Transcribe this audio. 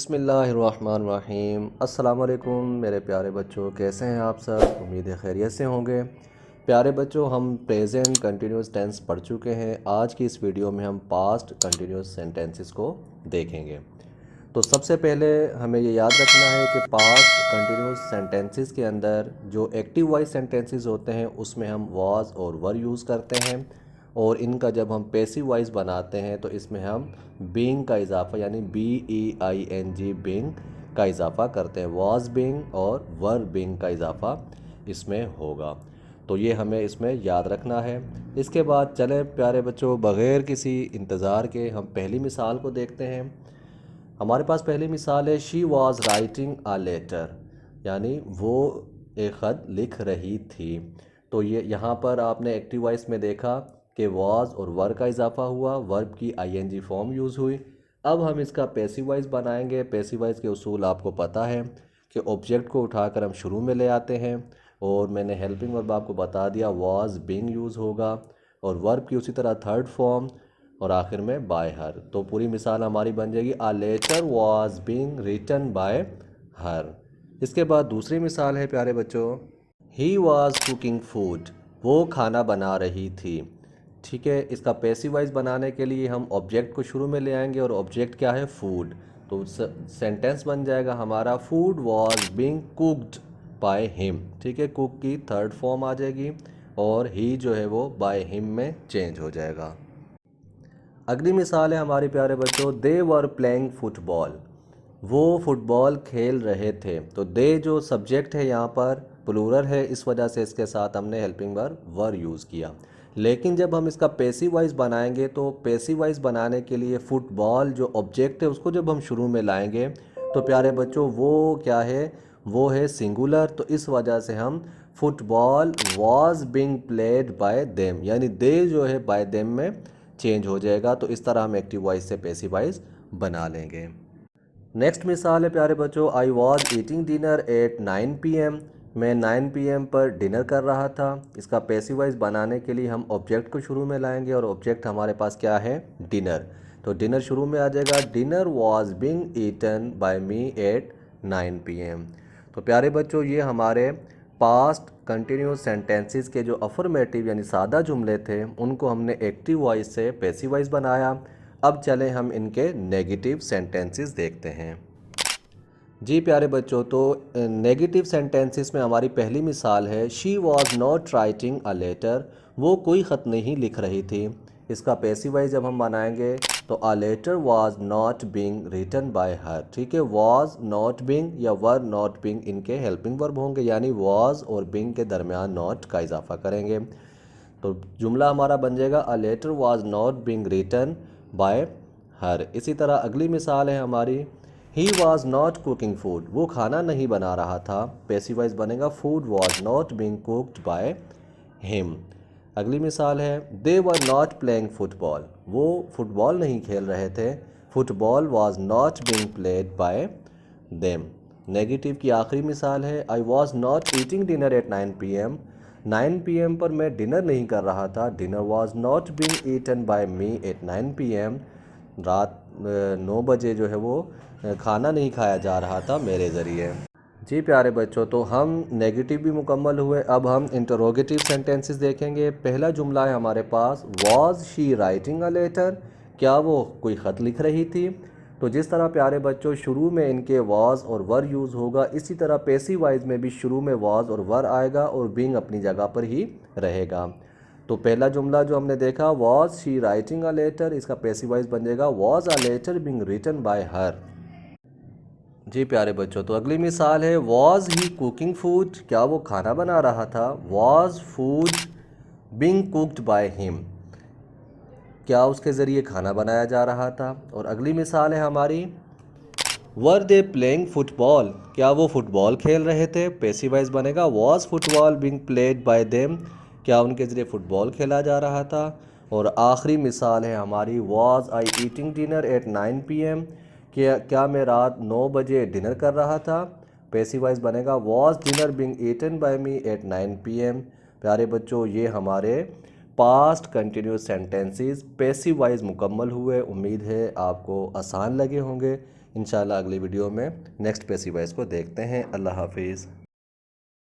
बिस्मिल्लाहिर्रहमानिर्रहीम। अस्सलाम वालेकुम मेरे प्यारे बच्चों, कैसे हैं आप सब? उम्मीद है खैरियत से होंगे। प्यारे बच्चों, हम प्रेजेंट कंटिन्यूस टेंस पढ़ चुके हैं। आज की इस वीडियो में हम पास्ट कंटिन्यूस सेंटेंसेस को देखेंगे। तो सबसे पहले हमें ये याद रखना है कि पास्ट कंटिन्यूस सेंटेंसेस के अंदर जो एक्टिव वॉइस सेंटेंसेस होते हैं उसमें हम वाज और वर यूज़ करते हैं, और इनका जब हम पैसिव वॉइस बनाते हैं तो इसमें हम बीइंग का इजाफा यानी BEING बीइंग का इजाफा करते हैं। वाज बीइंग और वर बीइंग का इजाफा इसमें होगा, तो ये हमें इसमें याद रखना है। इसके बाद चले प्यारे बच्चों, बग़ैर किसी इंतज़ार के हम पहली मिसाल को देखते हैं। हमारे पास पहली मिसाल है she was writing a letter, यानी वो एक ख़त लिख रही थी। तो ये यहाँ पर आपने एक्टिव वॉइस में देखा कि वॉज और वर का इजाफा हुआ, वर्ब की ING फॉर्म यूज़ हुई। अब हम इसका पैसिव वॉइस बनाएंगे। पैसिव वॉइस के उसूल आपको पता है कि ऑब्जेक्ट को उठाकर हम शुरू में ले आते हैं, और मैंने हेल्पिंग वर्ब आपको बता दिया वॉज बीइंग यूज़ होगा, और वर्ब की उसी तरह थर्ड फॉर्म, और आखिर में बाय हर। तो पूरी मिसाल हमारी बन जाएगी a letter was being written by her. इसके बाद दूसरी मिसाल है प्यारे बच्चों, ही वॉज कुकिंग फूड, वो खाना बना रही थी। ठीक है, इसका पैसिव वॉइस बनाने के लिए हम ऑब्जेक्ट को शुरू में ले आएंगे, और ऑब्जेक्ट क्या है? फूड। तो सेंटेंस बन जाएगा हमारा food was being cooked by him. ठीक है, कुक की थर्ड फॉर्म आ जाएगी, और ही जो है वो बाय हिम में चेंज हो जाएगा। अगली मिसाल है हमारे प्यारे बच्चों, दे वर प्लेइंग फुटबॉल, वो फुटबॉल खेल रहे थे। तो दे जो सब्जेक्ट है यहाँ पर प्लूरल है, इस वजह से इसके साथ हमने हेल्पिंग वर्ब वर यूज़ किया। लेकिन जब हम इसका पैसिव वॉइस बनाएंगे तो पैसिव वॉइस बनाने के लिए फुटबॉल जो ऑब्जेक्ट है उसको जब हम शुरू में लाएंगे तो प्यारे बच्चों वो क्या है? वो है सिंगुलर। तो इस वजह से हम football was being played by them, यानी दे जो है बाय देम में चेंज हो जाएगा। तो इस तरह हम एक्टिव वॉइस से पैसिव वॉइस बना लेंगे। नेक्स्ट मिसाल है प्यारे बच्चों, I was eating dinner eight 9 PM, मैं 9 PM पर डिनर कर रहा था। इसका पैसिव वॉइस बनाने के लिए हम ऑब्जेक्ट को शुरू में लाएंगे, और ऑब्जेक्ट हमारे पास क्या है? डिनर। तो डिनर शुरू में आ जाएगा dinner was being eaten by me at 9 PM। तो प्यारे बच्चों, ये हमारे पास्ट कंटिन्यूस सेंटेंसेस के जो अफर्मेटिव यानी सादा जुमले थे उनको हमने एक्टिव वॉइस से पैसिव वॉइस बनाया। अब चलें हम इनके नेगेटिव सेंटेंसेस देखते हैं। जी प्यारे बच्चों, तो नेगेटिव सेंटेंसेस में हमारी पहली मिसाल है she was not writing a letter, वो कोई ख़त नहीं लिख रही थी। इसका पैसिव वॉइस जब हम बनाएंगे तो a letter was not being written by her. ठीक है, वॉज नॉट बीइंग या वर नॉट बीइंग इनके हेल्पिंग वर्ब होंगे, यानी वॉज और बीइंग के दरमियान नॉट का इजाफा करेंगे। तो जुमला हमारा बन जाएगा a letter was not being written by her. इसी तरह अगली मिसाल है हमारी he was not cooking food, वो खाना नहीं बना रहा था। पैसिव वॉइस बनेगा food was not being cooked by him. अगली मिसाल है they were not playing football, वो फुटबॉल नहीं खेल रहे थे। Football was not being played by them. Negative की आखिरी मिसाल है I was not eating dinner eight 9 PM, 9 PM पर मैं डिनर नहीं कर रहा था। Dinner was not being eaten by me at 9 PM, रात 9 बजे जो है वो खाना नहीं खाया जा रहा था मेरे ज़रिए। जी प्यारे बच्चों, तो हम नेगेटिव भी मुकम्मल हुए। अब हम इंटरोगेटिव सेंटेंसेस देखेंगे। पहला जुमला है हमारे पास was she writing a letter, क्या वो कोई ख़त लिख रही थी? तो जिस तरह प्यारे बच्चों शुरू में इनके वॉज और वर यूज़ होगा, इसी तरह पैसिव वॉइस में भी शुरू में वॉज और वर आएगा और बीइंग अपनी जगह पर ही रहेगा। तो पहला जुमला जो हमने देखा was she writing a letter, इसका पैसिव वॉइस बन जाएगा was a letter being written by her. जी प्यारे बच्चों, तो अगली मिसाल है वॉज ही कुकिंग फूड, क्या वो खाना बना रहा था? Was food being cooked by him, क्या उसके ज़रिए खाना बनाया जा रहा था? और अगली मिसाल है हमारी वर दे प्लेइंग फुटबॉल, क्या वो फुटबॉल खेल रहे थे? पैसिव वॉइस बनेगा was football being played by them, क्या उनके ज़रिए फ़ुटबॉल खेला जा रहा था? और आखिरी मिसाल है हमारी was I eating dinner eight 9 PM, क्या मैं रात 9 बजे डिनर कर रहा था? पैसिव वॉइस बनेगा was dinner being eaten by me at 9 PM। प्यारे बच्चों, ये हमारे past continuous sentences passive voice मुकम्मल हुए। उम्मीद है आपको आसान लगे होंगे। इंशाल्लाह अगली वीडियो में नेक्स्ट पैसिव वॉइस को देखते हैं। अल्लाह हाफिज़।